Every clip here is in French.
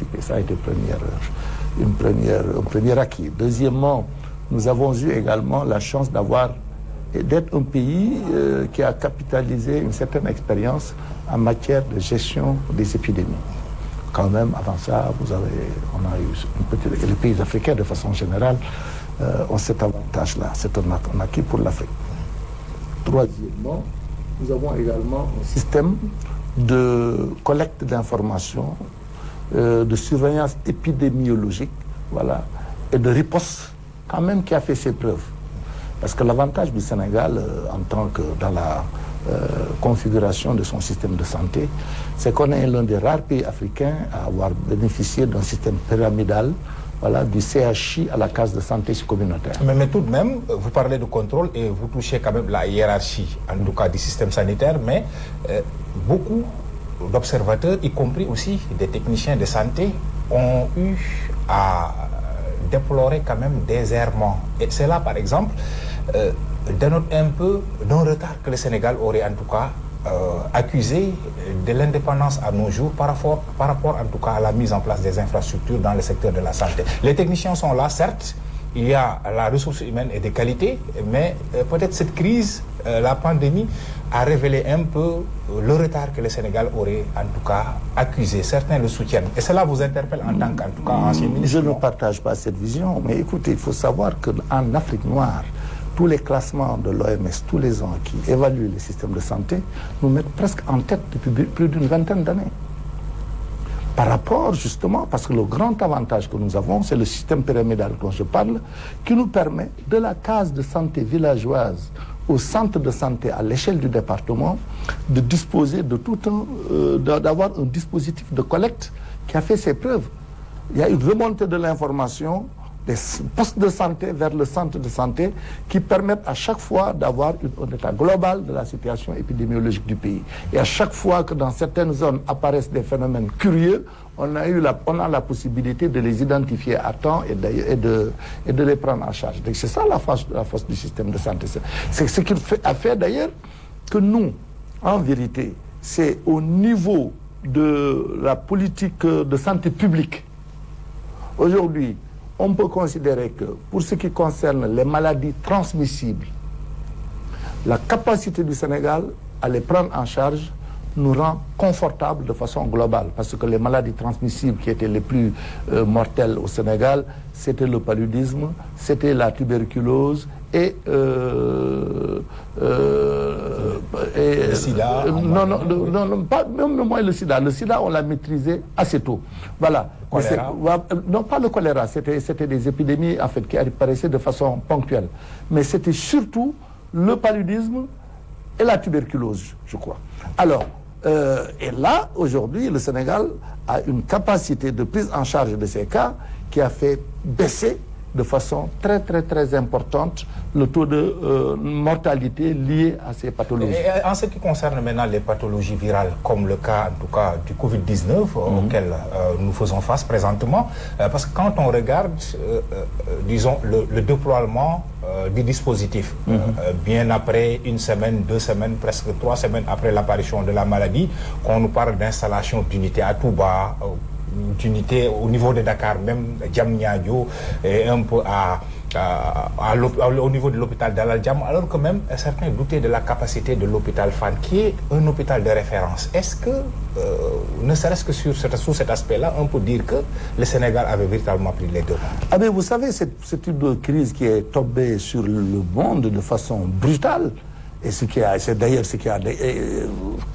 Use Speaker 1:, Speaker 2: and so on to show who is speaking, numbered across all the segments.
Speaker 1: anticiper. Ça a été un premier acquis. Deuxièmement, nous avons eu également la chance d'être un pays qui a capitalisé une certaine expérience en matière de gestion des épidémies. Quand même, avant ça, on a eu les pays africains, de façon générale, ont cet avantage-là. C'est un acquis pour l'Afrique. Troisièmement, nous avons également un système de collecte d'informations, de surveillance épidémiologique, voilà, et de riposte, quand même, qui a fait ses preuves. Parce que l'avantage du Sénégal, en tant que dans la configuration de son système de santé, c'est qu'on est l'un des rares pays africains à avoir bénéficié d'un système pyramidal, voilà, du CHI à la case de santé communautaire.
Speaker 2: Mais tout de même, vous parlez de contrôle et vous touchez quand même la hiérarchie, en tout cas du système sanitaire, mais beaucoup d'observateurs, y compris aussi des techniciens de santé, ont eu à déplorer quand même des errements. Et c'est là, par exemple, dénote un peu d'un retard que le Sénégal aurait en tout cas accusé de l'indépendance à nos jours par rapport en tout cas à la mise en place des infrastructures dans le secteur de la santé. Les techniciens sont là, certes, il y a la ressource humaine et des qualités, mais peut-être cette crise, la pandémie, a révélé un peu le retard que le Sénégal aurait en tout cas accusé. Certains le soutiennent. Et cela vous interpelle en tant qu'en tout cas ancien ministre?
Speaker 1: Je ne partage pas cette vision, mais écoutez, il faut savoir qu'en Afrique noire, tous les classements de l'OMS, tous les ans qui évaluent les systèmes de santé, nous mettent presque en tête depuis plus d'une vingtaine d'années. Par rapport, justement, parce que le grand avantage que nous avons, c'est le système pyramidal dont je parle, qui nous permet, de la case de santé villageoise au centre de santé à l'échelle du département, de disposer de d'avoir un dispositif de collecte qui a fait ses preuves. Il y a une remontée de l'information des postes de santé vers le centre de santé qui permettent à chaque fois d'avoir un état global de la situation épidémiologique du pays. Et à chaque fois que dans certaines zones apparaissent des phénomènes curieux, on a la possibilité de les identifier à temps et de les prendre en charge. Donc c'est ça la force du système de santé. C'est ce qui a fait d'ailleurs que nous, en vérité, c'est au niveau de la politique de santé publique. Aujourd'hui, on peut considérer que, pour ce qui concerne les maladies transmissibles, la capacité du Sénégal à les prendre en charge nous rend confortables de façon globale. Parce que les maladies transmissibles qui étaient les plus mortelles au Sénégal, c'était le paludisme, c'était la tuberculose et
Speaker 2: le sida.
Speaker 1: Non, pas même moins le sida. Le sida, on l'a maîtrisé assez tôt. Voilà. Non, pas le choléra. C'était des épidémies en fait qui apparaissaient de façon ponctuelle. Mais c'était surtout le paludisme et la tuberculose, je crois. Alors, et là, aujourd'hui, le Sénégal a une capacité de prise en charge de ces cas qui a fait baisser de façon très, très, très importante le taux de mortalité lié à ces pathologies.
Speaker 2: Et en ce qui concerne maintenant les pathologies virales, comme le cas, en tout cas, du Covid-19, auquel nous faisons face présentement, parce que quand on regarde, disons, le déploiement du dispositif, bien après une semaine, 2 semaines, presque 3 semaines après l'apparition de la maladie, qu'on nous parle d'installation d'unités à Touba, d'unités au niveau de Dakar, même Diamniadio, et un peu au niveau de l'hôpital d'Al-Djam, alors que même certains doutaient de la capacité de l'hôpital Fann, qui est un hôpital de référence. Est-ce que, ne serait-ce que sous cet aspect-là, on peut dire que le Sénégal avait véritablement pris les devants?
Speaker 1: Ah mais vous savez, c'est une crise qui est tombée sur le monde de façon brutale. Et c'est d'ailleurs ce qui a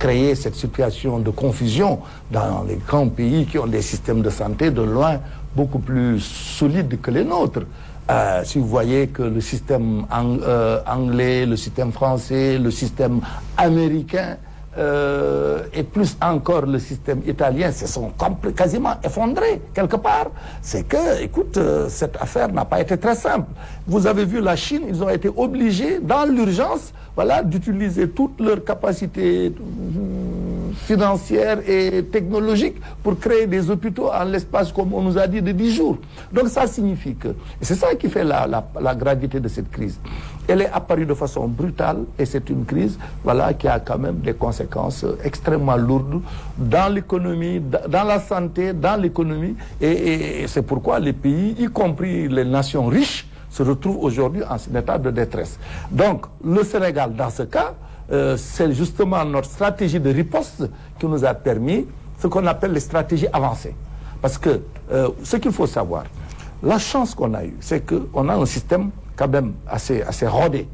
Speaker 1: créé cette situation de confusion dans les grands pays qui ont des systèmes de santé de loin beaucoup plus solides que les nôtres. Si vous voyez que le système anglais, le système français, le système américain et plus encore le système italien se sont quasiment effondrés quelque part. C'est que, écoute, cette affaire n'a pas été très simple. Vous avez vu la Chine, ils ont été obligés dans l'urgence, voilà, d'utiliser toute leur capacité financières et technologiques pour créer des hôpitaux en l'espace, comme on nous a dit, de 10 jours. Donc ça signifie que, et c'est ça qui fait la gravité de cette crise, elle est apparue de façon brutale et c'est une crise qui a quand même des conséquences extrêmement lourdes dans l'économie, dans la santé, dans l'économie. Et c'est pourquoi les pays, y compris les nations riches, se retrouvent aujourd'hui en état de détresse. Donc le Sénégal, dans ce cas, c'est justement notre stratégie de riposte qui nous a permis ce qu'on appelle les stratégies avancées. Parce que ce qu'il faut savoir, la chance qu'on a eue, c'est qu'on a un système quand même assez rodé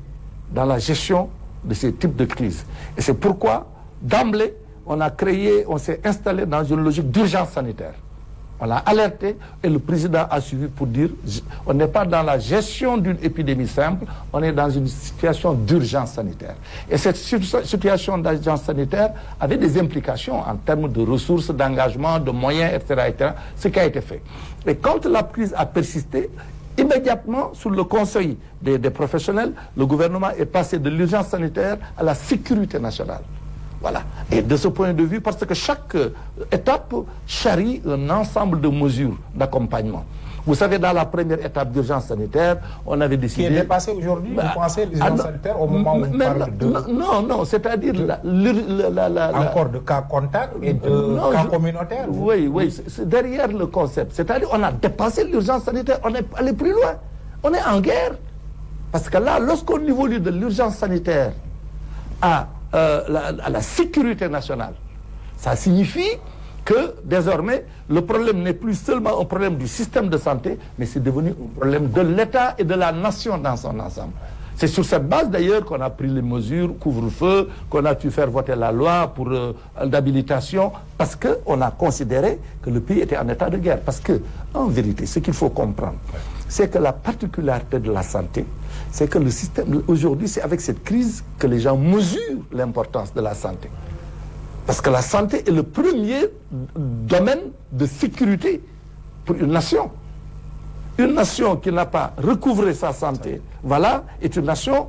Speaker 1: dans la gestion de ces types de crises. Et c'est pourquoi, d'emblée, on s'est installé dans une logique d'urgence sanitaire. On l'a alerté et le président a suivi pour dire on n'est pas dans la gestion d'une épidémie simple, on est dans une situation d'urgence sanitaire. Et cette situation d'urgence sanitaire avait des implications en termes de ressources, d'engagement, de moyens, etc., ce qui a été fait. Et quand la crise a persisté, immédiatement, sous le conseil des professionnels, le gouvernement est passé de l'urgence sanitaire à la sécurité nationale. Voilà. Et de ce point de vue, parce que chaque étape charrie un ensemble de mesures d'accompagnement. Vous savez, dans la première étape d'urgence sanitaire, on avait décidé...
Speaker 2: Qui est dépassée aujourd'hui, vous pensez, l'urgence sanitaire, au moment où on parle de...
Speaker 1: Non, c'est-à-dire...
Speaker 2: Encore de cas contacts et de cas communautaires.
Speaker 1: Oui, c'est derrière le concept. C'est-à-dire on a dépassé l'urgence sanitaire, on est allé plus loin. On est en guerre. Parce que là, lorsqu'on évolue de l'urgence sanitaire à la sécurité nationale, ça signifie que désormais le problème n'est plus seulement un problème du système de santé, mais c'est devenu un problème de l'État et de la nation dans son ensemble. C'est sur cette base d'ailleurs qu'on a pris les mesures, couvre-feu, qu'on a pu faire voter la loi pour d'habilitation, parce qu'on a considéré que le pays était en état de guerre. Parce que, en vérité, ce qu'il faut comprendre, c'est que la particularité de la santé, c'est que le système, aujourd'hui, c'est avec cette crise que les gens mesurent l'importance de la santé. Parce que la santé est le premier domaine de sécurité pour une nation. Une nation qui n'a pas recouvré sa santé, est une nation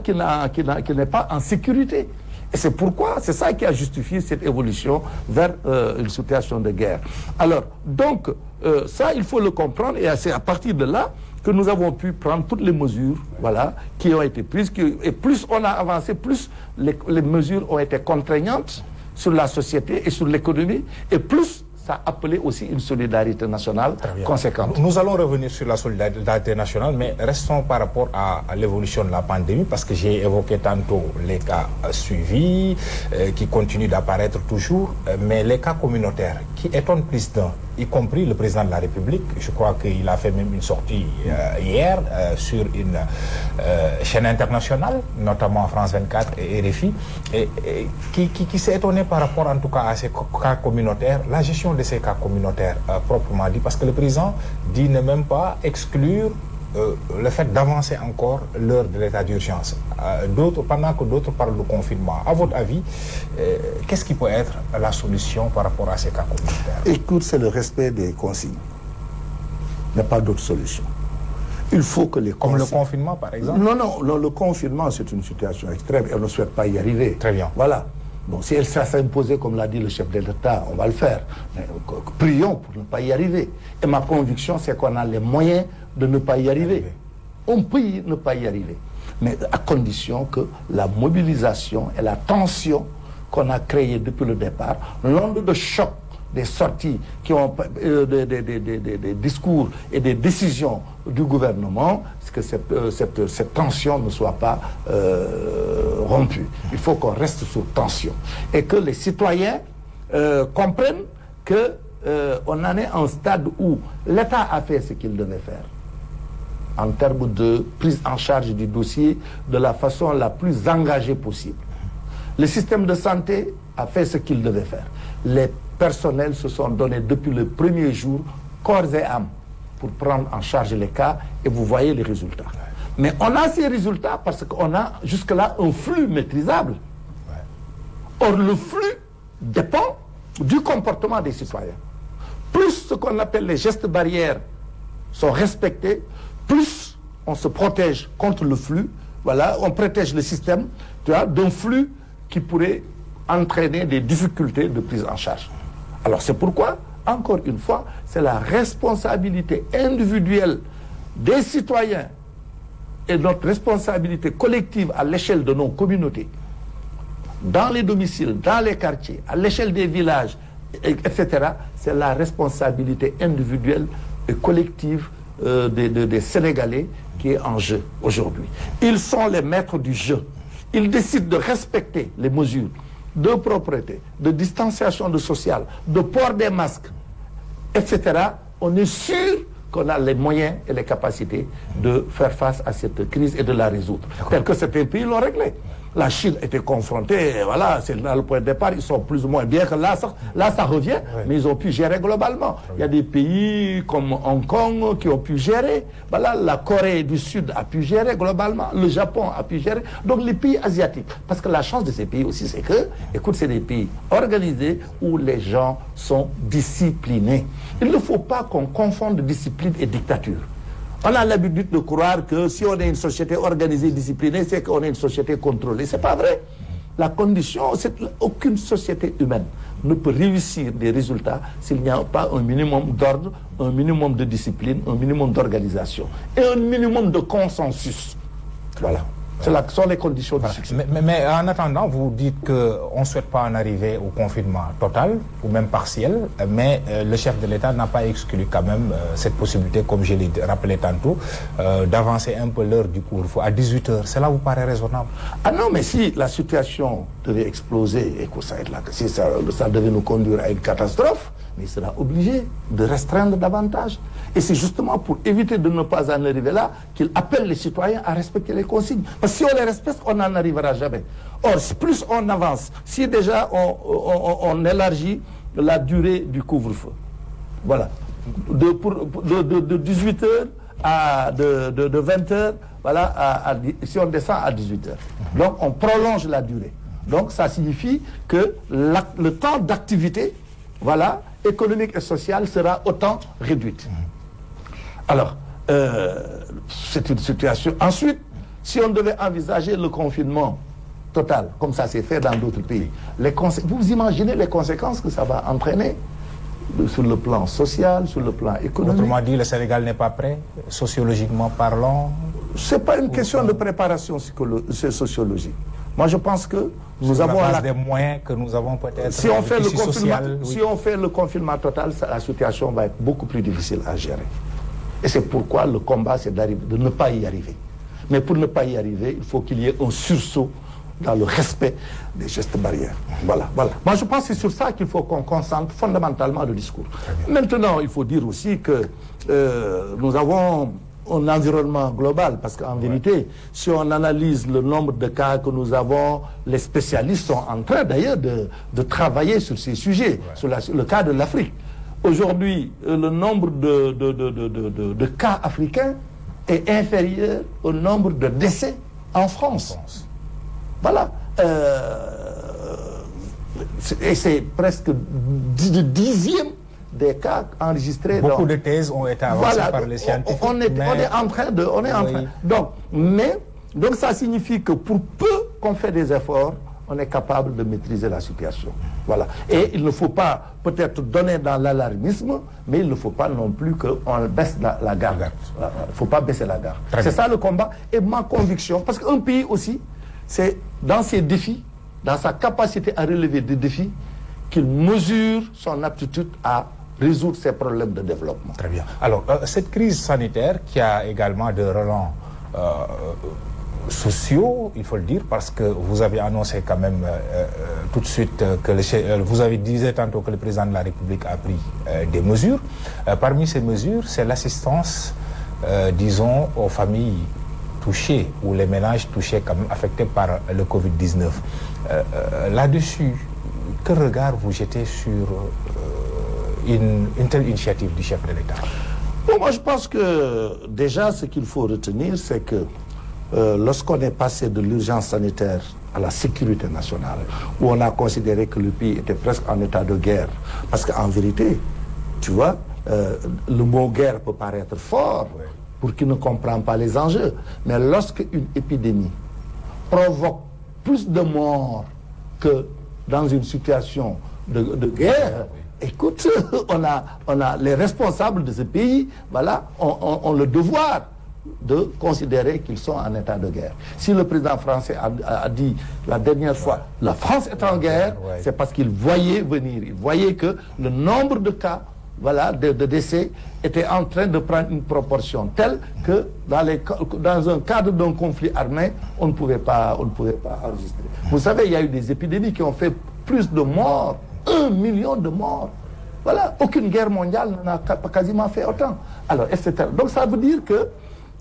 Speaker 1: qui n'est pas en sécurité. Et c'est pourquoi, c'est ça qui a justifié cette évolution vers une situation de guerre. Alors, donc, ça, il faut le comprendre, et c'est à partir de là que nous avons pu prendre toutes les mesures qui ont été prises. Et plus on a avancé, plus les mesures ont été contraignantes sur la société et sur l'économie, et plus ça a appelé aussi une solidarité nationale conséquente.
Speaker 2: Nous allons revenir sur la solidarité nationale, mais restons par rapport à l'évolution de la pandémie, parce que j'ai évoqué tantôt les cas suivis, qui continuent d'apparaître toujours, mais les cas communautaires, qui étonnent plus d'un, y compris le président de la République. Je crois qu'il a fait même une sortie hier sur une chaîne internationale, notamment France 24 et RFI, qui s'est étonné par rapport en tout cas à ces cas communautaires, la gestion de ces cas communautaires proprement dit, parce que le président dit ne même pas exclure le fait d'avancer encore l'heure de l'état d'urgence. Pendant que d'autres parlent de confinement. À votre avis, qu'est-ce qui peut être la solution par rapport à ces cas communautaires?
Speaker 1: Écoute, c'est le respect des consignes. Il n'y a pas d'autre solution. Il faut que les
Speaker 2: Comme le confinement, par exemple?
Speaker 1: Non, le confinement, c'est une situation extrême et on ne souhaite pas y arriver.
Speaker 2: Très bien.
Speaker 1: Voilà. Bon, si elle s'imposait, comme l'a dit le chef de l'État, on va le faire. Mais prions pour ne pas y arriver. Et ma conviction, c'est qu'on a les moyens de ne pas y arriver. On peut ne pas y arriver. Mais à condition que la mobilisation et la tension qu'on a créée depuis le départ, l'onde de choc des sorties qui ont des discours et des décisions du gouvernement, que cette tension ne soit pas rompue. Il faut qu'on reste sous tension. Et que les citoyens comprennent qu'on en est à un stade où l'État a fait ce qu'il devait faire en termes de prise en charge du dossier de la façon la plus engagée possible. Le système de santé a fait ce qu'il devait faire. Les personnels se sont donnés depuis le premier jour corps et âme pour prendre en charge les cas, et vous voyez les résultats. Mais on a ces résultats parce qu'on a jusque-là un flux maîtrisable. Or, le flux dépend du comportement des citoyens. Plus ce qu'on appelle les gestes barrières sont respectés, plus on se protège contre le flux. On protège le système d'un flux qui pourrait entraîner des difficultés de prise en charge. Alors c'est pourquoi, encore une fois, c'est la responsabilité individuelle des citoyens et notre responsabilité collective à l'échelle de nos communautés, dans les domiciles, dans les quartiers, à l'échelle des villages, etc. C'est la responsabilité individuelle et collective des Sénégalais qui est en jeu aujourd'hui. Ils sont les maîtres du jeu. Ils décident de respecter les mesures de propreté, de distanciation sociale, de port des masques, etc. On est sûr qu'on a les moyens et les capacités de faire face à cette crise et de la résoudre. Tel que certains pays l'ont réglé. La Chine était confrontée, voilà, c'est là le point de départ, ils sont plus ou moins bien que là ça revient, mais ils ont pu gérer globalement. Il y a des pays comme Hong Kong qui ont pu gérer, voilà, la Corée du Sud a pu gérer globalement, le Japon a pu gérer, donc les pays asiatiques. Parce que la chance de ces pays aussi, c'est que, écoute, c'est des pays organisés où les gens sont disciplinés. Il ne faut pas qu'on confonde discipline et dictature. On a l'habitude de croire que si on est une société organisée, disciplinée, c'est qu'on est une société contrôlée. C'est pas vrai. La condition, c'est qu'aucune société humaine ne peut réussir des résultats s'il n'y a pas un minimum d'ordre, un minimum de discipline, un minimum d'organisation et un minimum de consensus. Voilà. Ce sont les conditions du succès.
Speaker 2: Mais en attendant, vous dites qu'on ne souhaite pas en arriver au confinement total ou même partiel, mais le chef de l'État n'a pas exclu quand même cette possibilité, comme je l'ai rappelé tantôt, d'avancer un peu l'heure du couvre-feu à 18h. Cela vous paraît raisonnable?
Speaker 1: Ah non, mais si la situation devait exploser et que si ça devait nous conduire à une catastrophe, mais il sera obligé de restreindre davantage. Et c'est justement pour éviter de ne pas en arriver là qu'il appelle les citoyens à respecter les consignes. Parce que si on les respecte, on n'en arrivera jamais. Or, plus on avance, si déjà on élargit la durée du couvre-feu, voilà, de 18h à de 20h, voilà, si on descend à 18h. Donc on prolonge la durée. Donc ça signifie que le temps d'activité, voilà, économique et sociale sera autant réduite. Alors, c'est une situation. Ensuite, si on devait envisager le confinement total, comme ça s'est fait dans d'autres pays, vous imaginez les conséquences que ça va entraîner sur le plan social, sur le plan économique.
Speaker 2: Autrement dit, le Sénégal n'est pas prêt, sociologiquement parlant?
Speaker 1: Ce n'est pas une question de préparation sociologique. Moi, je pense que nous avons
Speaker 2: la base des moyens que nous avons peut-être.
Speaker 1: Si on fait on fait le confinement total, la situation va être beaucoup plus difficile à gérer. Et c'est pourquoi le combat, c'est de ne pas y arriver. Mais pour ne pas y arriver, il faut qu'il y ait un sursaut dans le respect des gestes barrières. Voilà, voilà. Moi, je pense que c'est sur ça qu'il faut qu'on concentre fondamentalement le discours. Maintenant, il faut dire aussi que nous avons un environnement global, parce qu'en vérité, si on analyse le nombre de cas que nous avons, les spécialistes sont en train d'ailleurs de travailler sur ces sujets, sur le cas de l'Afrique. Aujourd'hui, le nombre de cas africains est inférieur au nombre de décès en France. Voilà. Et c'est presque le dixième des cas enregistrés.
Speaker 2: Beaucoup de thèses ont été avancées par les scientifiques.
Speaker 1: On est en train de... Donc ça signifie que pour peu qu'on fait des efforts, on est capable de maîtriser la situation. Voilà. Et il ne faut pas peut-être donner dans l'alarmisme, mais il ne faut pas non plus qu'on baisse la garde. Il ne faut pas baisser la garde. C'est ça le combat. Et ma conviction, parce qu'un pays aussi, c'est dans ses défis, dans sa capacité à relever des défis, qu'il mesure son aptitude à résoudre ses problèmes de développement.
Speaker 2: Très bien. Alors, cette crise sanitaire qui a également des relents sociaux, il faut le dire, parce que vous avez annoncé quand même tout de suite que vous avez dit tantôt que le président de la République a pris des mesures. Parmi ces mesures, c'est l'assistance, disons, aux familles touchées ou les ménages touchés, quand même affectés par le Covid-19. Là-dessus, quel regard vous jetez sur une telle initiative du chef de l'État?
Speaker 1: Bon, moi, je pense que déjà, ce qu'il faut retenir, c'est que lorsqu'on est passé de l'urgence sanitaire à la sécurité nationale, où on a considéré que le pays était presque en état de guerre, parce qu'en vérité, tu vois, le mot guerre peut paraître fort pour qui ne comprend pas les enjeux, mais lorsque une épidémie provoque plus de morts que dans une situation de guerre, écoute, on a les responsables de ce pays, voilà, ont le devoir de considérer qu'ils sont en état de guerre. Si le président français a dit la dernière fois, la France est en guerre, c'est parce qu'il voyait venir, il voyait que le nombre de cas, voilà, de décès était en train de prendre une proportion telle que dans un cadre d'un conflit armé, on ne pouvait pas enregistrer. Vous savez, il y a eu des épidémies qui ont fait plus de morts, 1 million de morts. Voilà, aucune guerre mondiale n'a quasiment fait autant. Alors, etc. Donc ça veut dire que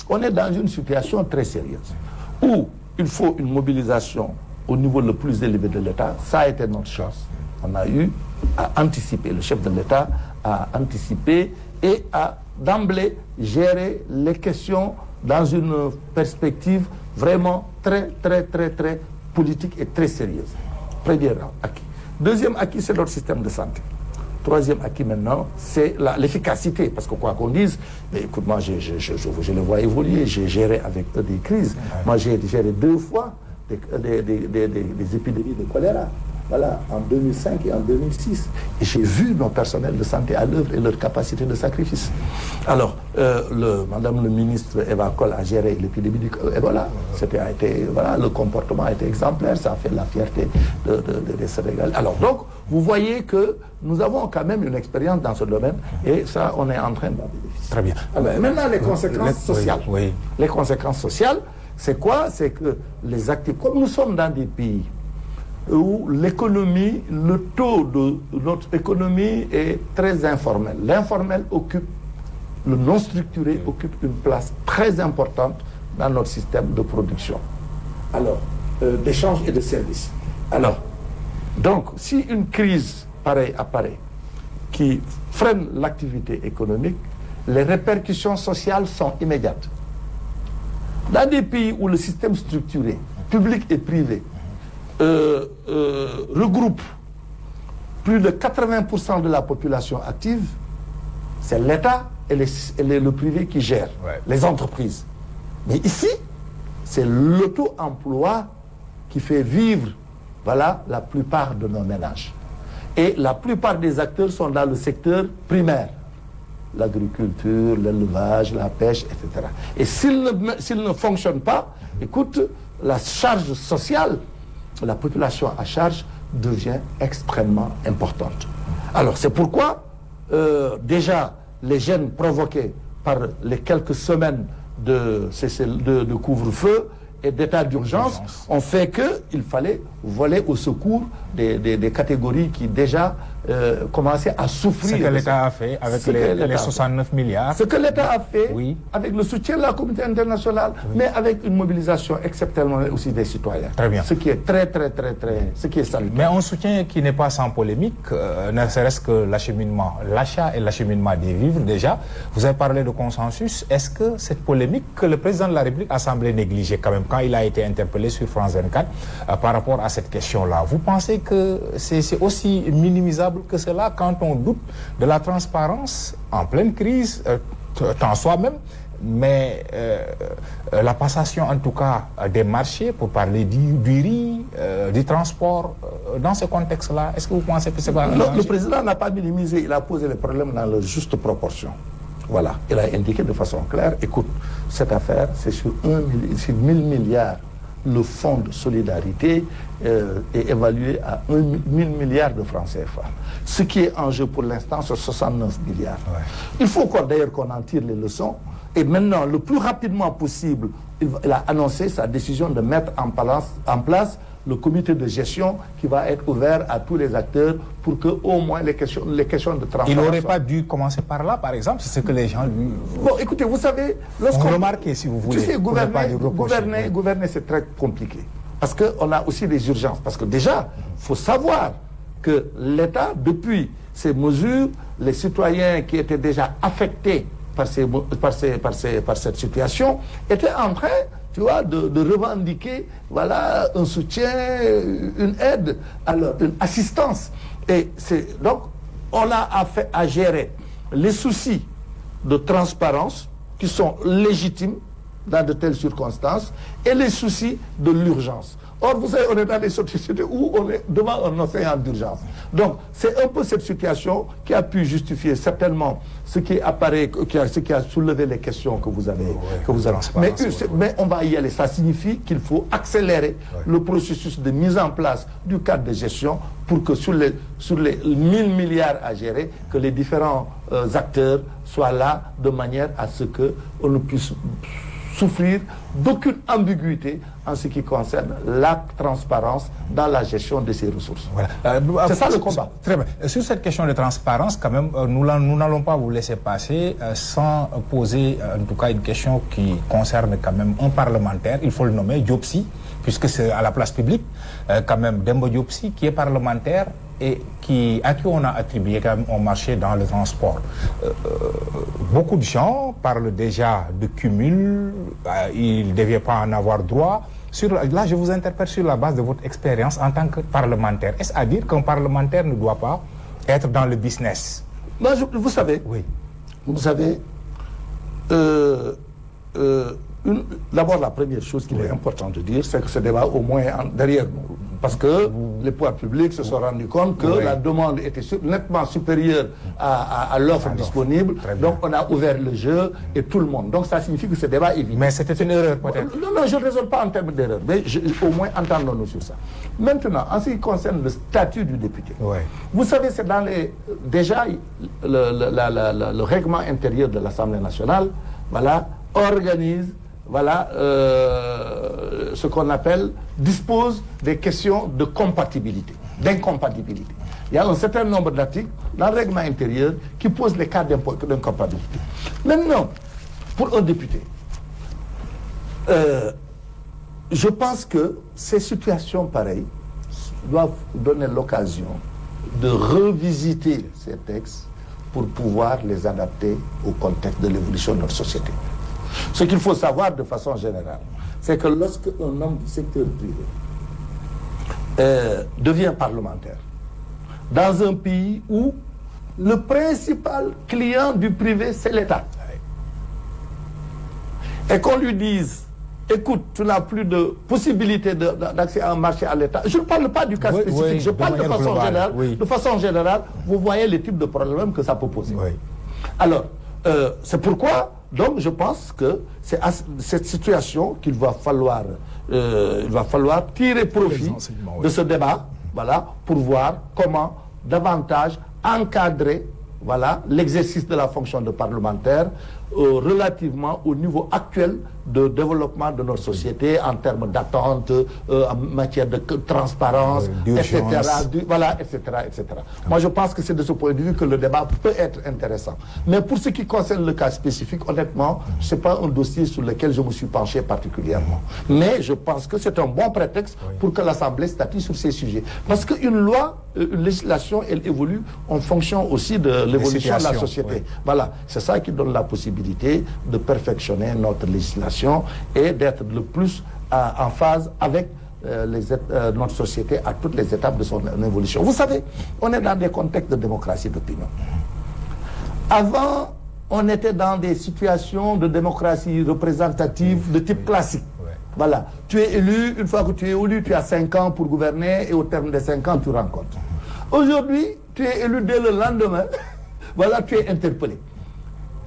Speaker 1: on est dans une situation très sérieuse où il faut une mobilisation au niveau le plus élevé de l'État. Ça a été notre chance. On a eu à anticiper, le chef de l'État a anticipé et a d'emblée géré les questions dans une perspective vraiment très politique et très sérieuse. Premier acquis. Deuxième acquis, c'est notre système de santé. Troisième acquis maintenant, c'est l'efficacité. Parce que quoi qu'on dise, mais écoute, moi je les vois évoluer, j'ai géré avec eux des crises. Moi j'ai géré 2 fois des épidémies de choléra. Voilà, en 2005 et en 2006. Et j'ai vu nos personnels de santé à l'œuvre et leur capacité de sacrifice. Alors, Madame le ministre Eva Coll a géré l'épidémie du Ebola. Voilà, le comportement a été exemplaire, ça a fait la fierté des Sénégalais. Alors donc, vous voyez que nous avons quand même une expérience dans ce domaine et ça, on est en train d'en bénéficier.
Speaker 2: Très bien.
Speaker 1: Alors, maintenant, les conséquences sociales.
Speaker 2: Oui.
Speaker 1: Les conséquences sociales, c'est quoi? C'est que les actifs, comme nous sommes dans des pays où l'économie, le taux de notre économie est très informel. L'informel occupe, le non structuré occupe une place très importante dans notre système de production. Alors, d'échange et de services. Alors, donc, si une crise pareille apparaît, qui freine l'activité économique, les répercussions sociales sont immédiates. Dans des pays où le système structuré, public et privé, regroupe plus de 80% de la population active, c'est l'État et le privé qui gèrent, les entreprises. Mais ici, c'est l'auto-emploi qui fait vivre, voilà, la plupart de nos ménages. Et la plupart des acteurs sont dans le secteur primaire. L'agriculture, l'élevage, la pêche, etc. Et s'ils ne fonctionnent pas, écoute, la charge sociale, la population à charge devient extrêmement importante. Alors c'est pourquoi déjà les gènes provoqués par les quelques semaines de couvre-feu et d'état d'urgence ont fait qu'il fallait voler au secours des catégories qui déjà commençaient à souffrir.
Speaker 2: Ce que l'État a fait avec les 69 milliards.
Speaker 1: Ce que l'État a fait avec le soutien de la communauté internationale, mais avec une mobilisation exceptionnelle aussi des citoyens.
Speaker 2: Très bien.
Speaker 1: Ce qui est ce qui est salutaire.
Speaker 2: Mais un soutien qui n'est pas sans polémique, ne serait-ce que l'achat et l'acheminement des vivres déjà. Vous avez parlé de consensus. Est-ce que cette polémique que le président de la République a semblé négliger quand même quand il a été interpellé sur France 24 par rapport à cette question-là, vous pensez que c'est aussi minimisable que cela quand on doute de la transparence en pleine crise, tant soi-même, mais la passation en tout cas des marchés, pour parler du riz, du transport, dans ce contexte-là, est-ce que vous pensez que c'est pas un danger?
Speaker 1: Le président n'a pas minimisé, il a posé les problèmes dans leur juste proportion. Voilà, il a indiqué de façon claire, écoute, cette affaire, c'est sur 1000 milliards. Le fonds de solidarité est évalué à 1000 milliards de francs CFA. Ce qui est en jeu pour l'instant, c'est 69 milliards. Il faut d'ailleurs qu'on en tire les leçons. Et maintenant, le plus rapidement possible, il a annoncé sa décision de mettre en place le comité de gestion qui va être ouvert à tous les acteurs pour que au moins les questions de transparence...
Speaker 2: Il n'aurait pas dû commencer par là, par exemple, c'est ce que les gens lui...
Speaker 1: Bon, écoutez, vous savez...
Speaker 2: Remarquez, si vous voulez.
Speaker 1: Tu sais, gouverner c'est très compliqué. Parce qu'on a aussi des urgences. Parce que déjà, il faut savoir que l'État, depuis ces mesures, les citoyens qui étaient déjà affectés par cette situation, étaient en train... tu vois, de revendiquer, voilà, un soutien, une aide, alors une assistance. Et donc, on a à gérer les soucis de transparence qui sont légitimes dans de telles circonstances et les soucis de l'urgence. Or, vous savez, on est dans des sociétés où on est devant un océan d'urgence. Donc, c'est un peu cette situation qui a pu justifier certainement ce qui apparaît, ce qui a soulevé les questions que vous avez. Mais on va y aller. Ça signifie qu'il faut accélérer le processus de mise en place du cadre de gestion pour que sur les 1000 milliards à gérer, que les différents acteurs soient là de manière à ce qu'on ne puisse souffrir d'aucune ambiguïté en ce qui concerne la transparence dans la gestion de ces ressources.
Speaker 2: Voilà.
Speaker 1: C'est ça le combat.
Speaker 2: Très bien. Sur cette question de transparence, quand même, nous n'allons pas vous laisser passer sans poser en tout cas une question qui concerne quand même un parlementaire, il faut le nommer, Diop Sy, puisque c'est à la place publique, quand même, Dembo Diop Sy, qui est parlementaire et à qui on a attribué quand même un marché dans le transport. Beaucoup de gens parlent déjà de cumul, il ne devait pas en avoir droit. Là, je vous interpelle sur la base de votre expérience en tant que parlementaire. Est-ce à dire qu'un parlementaire ne doit pas être dans le business?
Speaker 1: Vous savez, d'abord, la première chose qu'il est important de dire, c'est que ce débat au moins derrière nous. Parce que les pouvoirs publics se sont rendus compte que la demande était nettement supérieure à l'offre disponible. Donc on a ouvert le jeu et tout le monde. Donc ça signifie que ce débat est vide.
Speaker 2: Mais c'était une erreur peut-être.
Speaker 1: Non, je ne raisonne pas en termes d'erreur. Mais au moins entendons-nous sur ça. Maintenant, en ce qui concerne le statut du député, vous savez, c'est dans déjà le règlement intérieur de l'Assemblée nationale, organise ce qu'on dispose des questions de compatibilité, d'incompatibilité. Il y a un certain nombre d'articles dans le règlement intérieur qui posent les cas d'incompatibilité. Maintenant, pour un député, je pense que ces situations pareilles doivent donner l'occasion de revisiter ces textes pour pouvoir les adapter au contexte de l'évolution de notre société. Ce qu'il faut savoir de façon générale, c'est que lorsque un homme du secteur privé devient parlementaire, dans un pays où le principal client du privé, c'est l'État, et qu'on lui dise, écoute, tu n'as plus de possibilité d'accès à un marché à l'État. Je ne parle pas du cas spécifique, je parle de façon générale. De façon générale, vous voyez les types de problèmes que ça peut poser. Alors, c'est pourquoi, donc, je pense que c'est à cette situation qu'il va falloir tirer profit de ce débat, pour voir comment davantage encadrer l'exercice de la fonction de parlementaire relativement au niveau actuel de développement de notre société en termes d'attente, en matière de transparence, etc. Moi, je pense que c'est de ce point de vue que le débat peut être intéressant. Mais pour ce qui concerne le cas spécifique, honnêtement, ce n'est pas un dossier sur lequel je me suis penché particulièrement. Mais je pense que c'est un bon prétexte pour que l'Assemblée statue sur ces sujets. Parce qu'une loi, une législation, elle évolue en fonction aussi de l'évolution de la société. C'est ça qui donne la possibilité de perfectionner notre législation et d'être le plus en phase avec notre société à toutes les étapes de son évolution. Vous savez, on est dans des contextes de démocratie d'opinion. Avant, on était dans des situations de démocratie représentative de type classique. Tu es élu, une fois que tu es élu, tu as 5 ans pour gouverner et au terme des 5 ans, tu rencontres. Aujourd'hui, tu es élu dès le lendemain, tu es interpellé.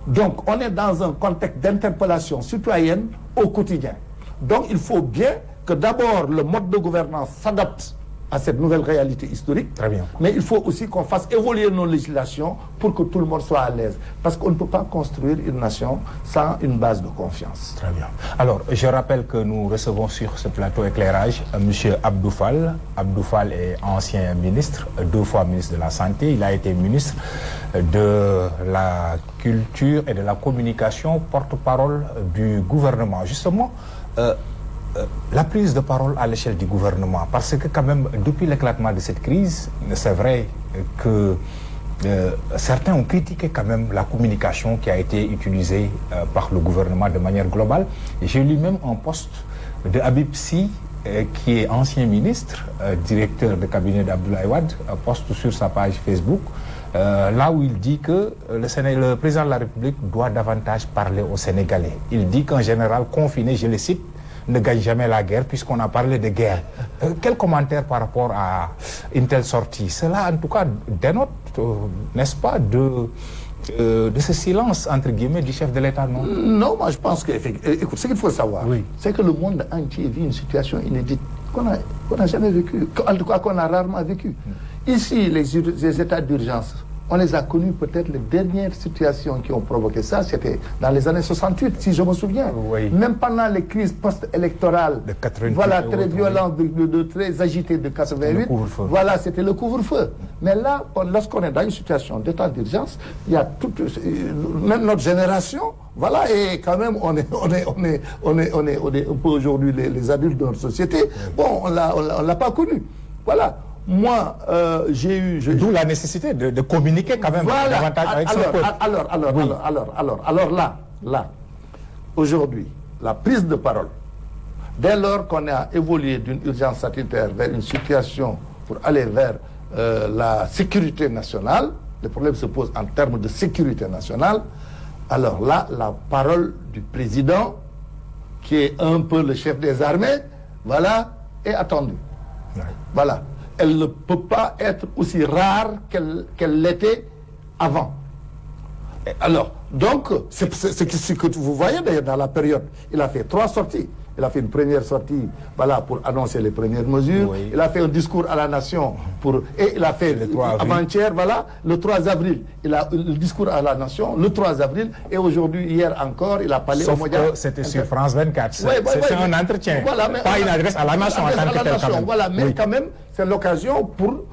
Speaker 1: Donc, on est dans un contexte d'interpellation citoyenne au quotidien. Donc, il faut bien que d'abord le mode de gouvernance s'adapte à cette nouvelle réalité historique.
Speaker 2: Très bien.
Speaker 1: Mais il faut aussi qu'on fasse évoluer nos législations pour que tout le monde soit à l'aise. Parce qu'on ne peut pas construire une nation sans une base de confiance.
Speaker 2: Très bien. Alors, je rappelle que nous recevons sur ce plateau éclairage M. Abdou Fall. Abdou Fall est ancien ministre, 2 fois ministre de la Santé. Il a été ministre de la Culture et de la Communication, porte-parole du gouvernement. Justement, la prise de parole à l'échelle du gouvernement, parce que quand même, depuis l'éclatement de cette crise, c'est vrai que certains ont critiqué quand même la communication qui a été utilisée par le gouvernement de manière globale. J'ai lu même un post de Habib Sy, qui est ancien ministre, directeur de cabinet d'Abdoulaye Wade, poste sur sa page Facebook, là où il dit que le président de la République doit davantage parler aux Sénégalais. Il dit qu'en général, confiné, je le cite, ne gagne jamais la guerre, puisqu'on a parlé de guerre. Quel commentaire par rapport à une telle sortie? Cela, en tout cas, dénote, n'est-ce pas, de ce silence, entre guillemets, du chef de l'État, non?
Speaker 1: Non, moi je pense que, écoute, ce qu'il faut savoir, c'est que le monde entier vit une situation inédite qu'on n'a jamais vécue, en tout cas qu'on a rarement vécue. Ici, les états d'urgence, on les a connus peut-être les dernières situations qui ont provoqué ça, c'était dans les années 68, si je me souviens. Même pendant les crises post-électorales, voilà, très violentes, très agitées de 88, voilà, c'était le couvre-feu. Mais là, lorsqu'on est dans une situation d'état d'urgence, il y a toute, même notre génération, voilà, et quand même, on est un peu aujourd'hui les adultes de notre société. Bon, on l'a pas connu. Voilà. Moi, j'ai eu...
Speaker 2: D'où la nécessité de communiquer quand même davantage avec son peuple.
Speaker 1: Alors là, aujourd'hui, la prise de parole, dès lors qu'on a évolué d'une urgence sanitaire vers une situation pour aller vers la sécurité nationale, le problème se pose en termes de sécurité nationale, alors là, la parole du président, qui est un peu le chef des armées, voilà, est attendue. Voilà. Elle ne peut pas être aussi rare qu'elle l'était avant. Alors, donc, c'est ce que vous voyez d'ailleurs dans la période. Il a fait 3 sorties. Il a fait une première sortie, voilà, pour annoncer les premières mesures. Il a fait un discours à la nation et il a fait avant-hier, voilà, le 3 avril. Il a le discours à la nation le 3 avril et aujourd'hui, hier encore, il a parlé au mondial.
Speaker 2: C'était sur France 24. C'est un entretien, voilà, mais, pas une adresse à la nation en tant que telle.
Speaker 1: Voilà, mais quand même, c'est l'occasion pour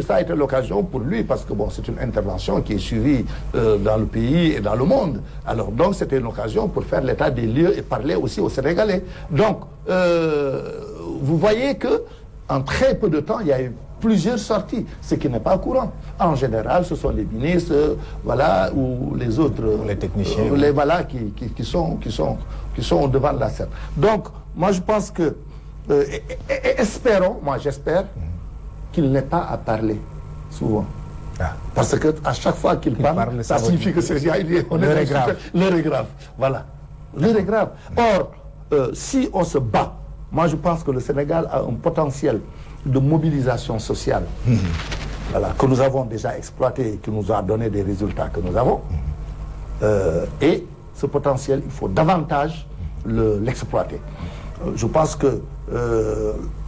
Speaker 1: ça a été l'occasion pour lui parce que bon, c'est une intervention qui est suivie dans le pays et dans le monde. Alors donc c'était une occasion pour faire l'état des lieux et parler aussi aux Sénégalais. Donc vous voyez que en très peu de temps il y a eu plusieurs sorties, ce qui n'est pas courant. En général, ce sont les ministres, voilà, ou les autres,
Speaker 2: les techniciens,
Speaker 1: voilà, qui sont au devant de la scène. Donc moi je pense que espérons, moi j'espère qu'il n'ait pas à parler souvent. Parce que à chaque fois qu'il parle, ça signifie que l'heure est grave. L'heure est grave. Voilà. L'heure est grave. Or, si on se bat, moi je pense que le Sénégal a un potentiel de mobilisation sociale, voilà, que nous avons déjà exploité et qui nous a donné des résultats que nous avons. Et ce potentiel, il faut davantage l'exploiter. Je pense que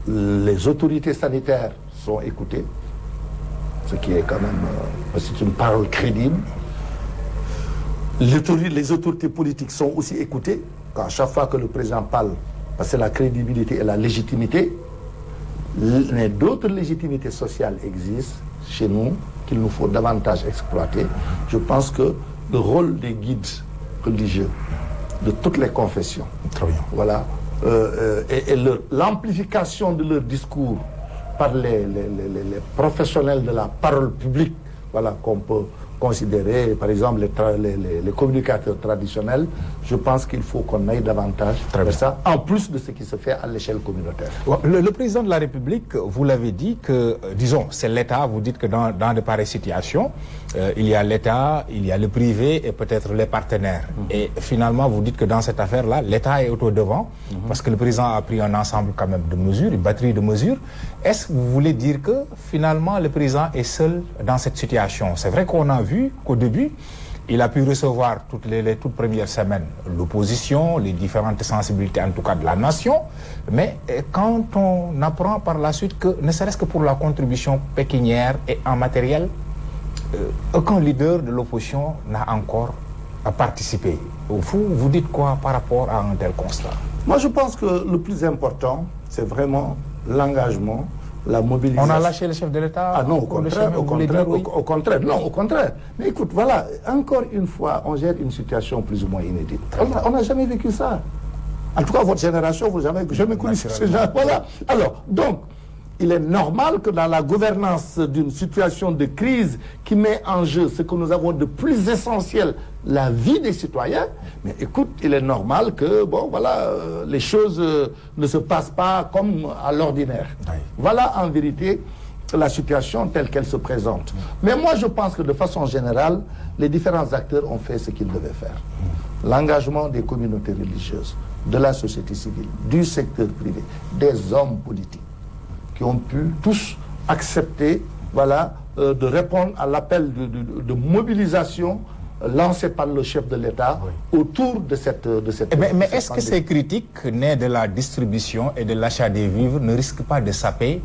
Speaker 1: les autorités sanitaires sont écoutées, ce qui est quand même c'est une parole crédible. Les autorités politiques sont aussi écoutées, quand à chaque fois que le président parle, parce que la crédibilité et la légitimité, mais d'autres légitimités sociales existent chez nous, qu'il nous faut davantage exploiter. Je pense que le rôle des guides religieux de toutes les confessions, voilà, et l'amplification de leur discours par les professionnels de la parole publique, voilà, qu'on peut considérer, par exemple, les communicateurs traditionnels, je pense qu'il faut qu'on aille davantage vers ça, en plus de ce qui se fait à l'échelle communautaire.
Speaker 2: Le président de la République, vous l'avez dit que, disons, c'est l'État, vous dites que dans de pareilles situations, il y a l'État, il y a le privé et peut-être les partenaires. Et finalement, vous dites que dans cette affaire-là, l'État est au devant, parce que le président a pris un ensemble quand même de mesures, une batterie de mesures. Est-ce que vous voulez dire que, finalement, le président est seul dans cette situation? C'est vrai qu'on a vu qu'au début, il a pu recevoir les toutes premières semaines l'opposition, les différentes sensibilités en tout cas de la nation, mais quand on apprend par la suite que, ne serait-ce que pour la contribution pécuniaire et en matériel, aucun leader de l'opposition n'a encore participé. Vous dites quoi par rapport à un tel constat?
Speaker 1: Moi je pense que le plus important, c'est vraiment l'engagement, la mobilisation.
Speaker 2: On a lâché le chef de l'État?
Speaker 1: Ah non, au contraire, non, au contraire. Mais écoute, voilà, encore une fois, on gère une situation plus ou moins inédite. On n'a jamais vécu ça. En tout cas, votre génération, vous n'avez jamais connu ce genre. Voilà. Alors, donc, il est normal que dans la gouvernance d'une situation de crise qui met en jeu ce que nous avons de plus essentiel, la vie des citoyens, mais écoute, il est normal que, bon, voilà, les choses ne se passent pas comme à l'ordinaire. Voilà, en vérité, la situation telle qu'elle se présente. Mais moi, je pense que de façon générale, les différents acteurs ont fait ce qu'ils devaient faire. L'engagement des communautés religieuses, de la société civile, du secteur privé, des hommes politiques, qui ont pu tous accepter, voilà, de répondre à l'appel de mobilisation lancé par le chef de l'État autour de cette
Speaker 2: mais est-ce que ces critiques nées de la distribution et de l'achat des vivres ne risquent pas de saper,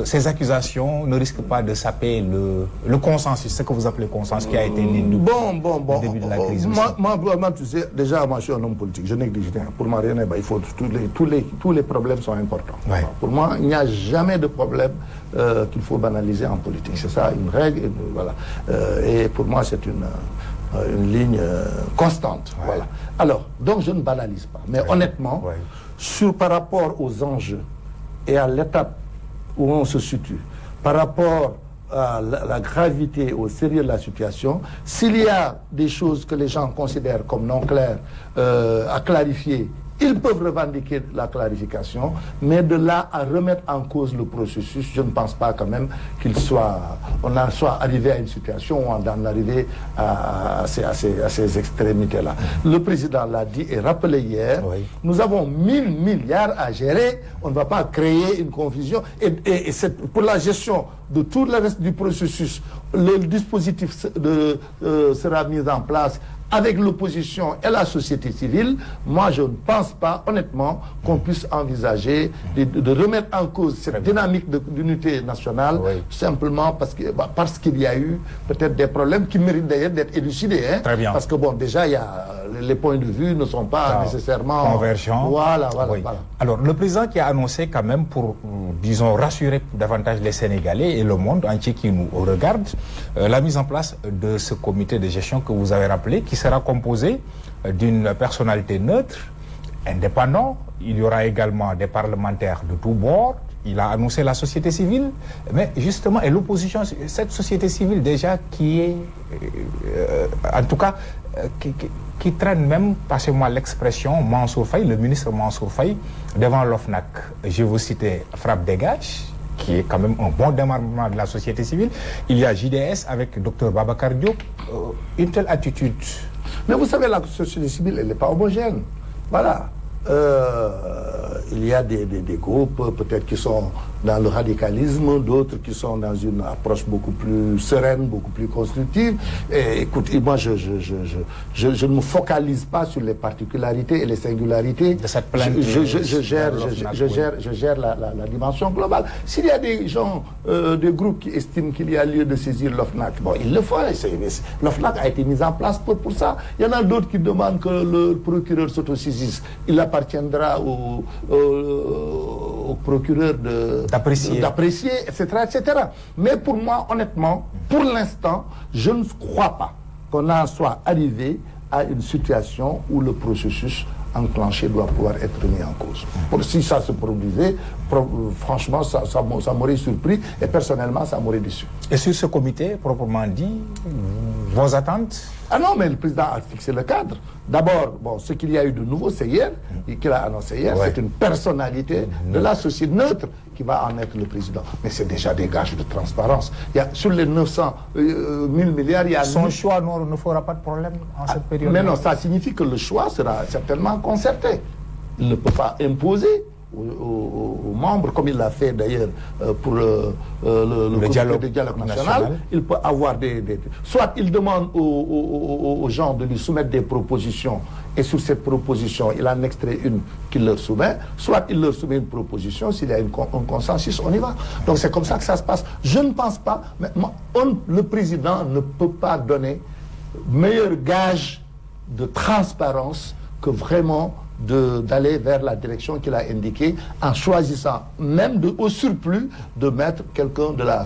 Speaker 2: ces accusations ne risquent pas de saper le consensus, ce que vous appelez consensus qui a été né au début de la crise?
Speaker 1: Moi, tu sais, déjà, moi, je suis un homme politique, je néglige rien. Pour moi, rien, il faut tous les problèmes sont importants.
Speaker 2: Ouais.
Speaker 1: Pour moi, il n'y a jamais de problème qu'il faut banaliser en politique. C'est ça, une règle, voilà. Et pour moi, c'est une ligne constante. Ouais. Voilà. Alors, donc, je ne banalise pas. Mais honnêtement, par rapport aux enjeux et à l'étape où on se situe, par rapport à la gravité, au sérieux de la situation, s'il y a des choses que les gens considèrent comme non claires à clarifier, ils peuvent revendiquer la clarification, mais de là à remettre en cause le processus, je ne pense pas quand même on en soit arrivé à une situation où on en arrivé à ces extrémités-là. Le président l'a dit et rappelé hier, nous avons 1000 milliards à gérer, on ne va pas créer une confusion. Et pour la gestion de tout le reste du processus, le dispositif sera mis en place avec l'opposition et la société civile. Moi, je ne pense pas, honnêtement, qu'on puisse envisager de remettre en cause cette dynamique d'unité nationale, simplement parce qu'il y a eu peut-être des problèmes qui méritent d'ailleurs d'être élucidés. Hein,
Speaker 2: très bien.
Speaker 1: Parce que, bon, déjà, les points de vue ne sont pas nécessairement
Speaker 2: convergents.
Speaker 1: Voilà.
Speaker 2: Alors, le président qui a annoncé quand même pour, disons, rassurer davantage les Sénégalais et le monde entier qui nous regarde, la mise en place de ce comité de gestion que vous avez rappelé, qui sera composé d'une personnalité neutre, indépendant. Il y aura également des parlementaires de tous bords. Il a annoncé la société civile, mais justement, et l'opposition, cette société civile déjà qui est, en tout cas, qui traîne même, passez-moi l'expression, Mansour Faye, le ministre Mansour Faye, devant l'OFNAC. Je vous citer Frappe Dégage, qui est quand même un bon démarrement de la société civile. Il y a JDS avec Dr Babacar Diop. Une telle attitude.
Speaker 1: Mais vous savez, la société civile, elle n'est pas homogène. Voilà. Il y a des groupes peut-être qui sont dans le radicalisme, d'autres qui sont dans une approche beaucoup plus sereine, beaucoup plus constructive. Et écoute, moi je ne me focalise pas sur les particularités et les singularités
Speaker 2: de cette plainte.
Speaker 1: Je gère la dimension globale. S'il y a des gens, des groupes qui estiment qu'il y a lieu de saisir l'OFNAC, bon, il le faut. L'OFNAC a été mis en place pour ça. Il y en a d'autres qui demandent que le procureur s'autosaisisse. Il appartiendra au procureur d'apprécier, etc., etc. Mais pour moi, honnêtement, pour l'instant, je ne crois pas qu'on en soit arrivé à une situation où le processus enclenché doit pouvoir être mis en cause. Si ça se produisait, franchement, ça m'aurait surpris et personnellement, ça m'aurait déçu.
Speaker 2: Et sur ce comité, proprement dit, vos attentes?
Speaker 1: Ah non, mais le président a fixé le cadre. D'abord, bon, ce qu'il y a eu de nouveau, c'est hier, et qu'il a annoncé hier, c'est une personnalité de la société neutre qui va en être le président. Mais c'est déjà des gages de transparence. Il y a, sur les 900 000 milliards, il y a...
Speaker 2: Son choix ne fera pas de problème en cette période.
Speaker 1: Mais non, ça signifie que le choix sera certainement concerté. Il ne peut pas imposer aux membres, comme il l'a fait d'ailleurs pour le dialogue national. Il peut avoir soit il demande aux gens de lui soumettre des propositions, et sur cette proposition, il en extrait une qu'il leur soumet, soit il leur soumet une proposition, s'il y a un consensus, on y va. Donc c'est comme ça que ça se passe. Je ne pense pas, mais le président ne peut pas donner meilleur gage de transparence que vraiment d'aller vers la direction qu'il a indiquée, en choisissant même au surplus de mettre quelqu'un de la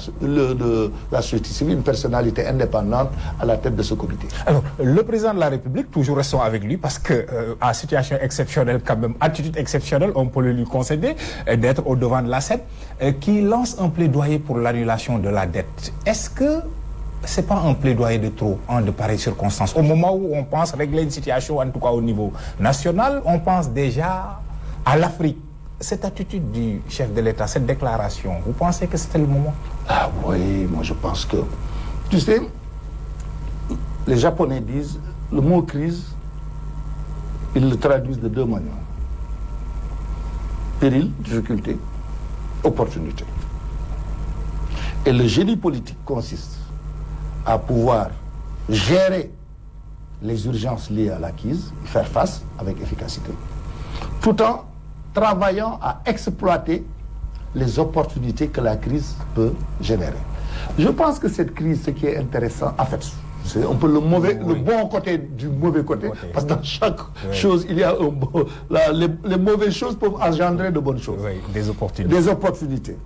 Speaker 1: société civile, une personnalité indépendante à la tête de ce comité.
Speaker 2: Alors, le président de la République, toujours restons avec lui, parce que à situation exceptionnelle quand même, attitude exceptionnelle, on peut le lui concéder, d'être au devant de la scène, qui lance un plaidoyer pour l'annulation de la dette. Est-ce que c'est pas un plaidoyer de trop en de pareilles circonstances? Au moment où on pense régler une situation, en tout cas au niveau national, on pense déjà à l'Afrique. Cette attitude du chef de l'État, cette déclaration, vous pensez que c'était le moment?
Speaker 1: Ah oui, moi je pense que... Tu sais, les Japonais disent, le mot crise ils le traduisent de deux manières. Péril, difficulté, opportunité. Et le génie politique consiste à pouvoir gérer les urgences liées à la crise, faire face avec efficacité, tout en travaillant à exploiter les opportunités que la crise peut générer. Je pense que cette crise, ce qui est intéressant, en fait, c'est un peu le bon côté du mauvais côté, parce que dans chaque chose, il y a un bon... les mauvaises choses peuvent engendrer de bonnes choses.
Speaker 2: Oui, des opportunités.
Speaker 1: Des opportunités.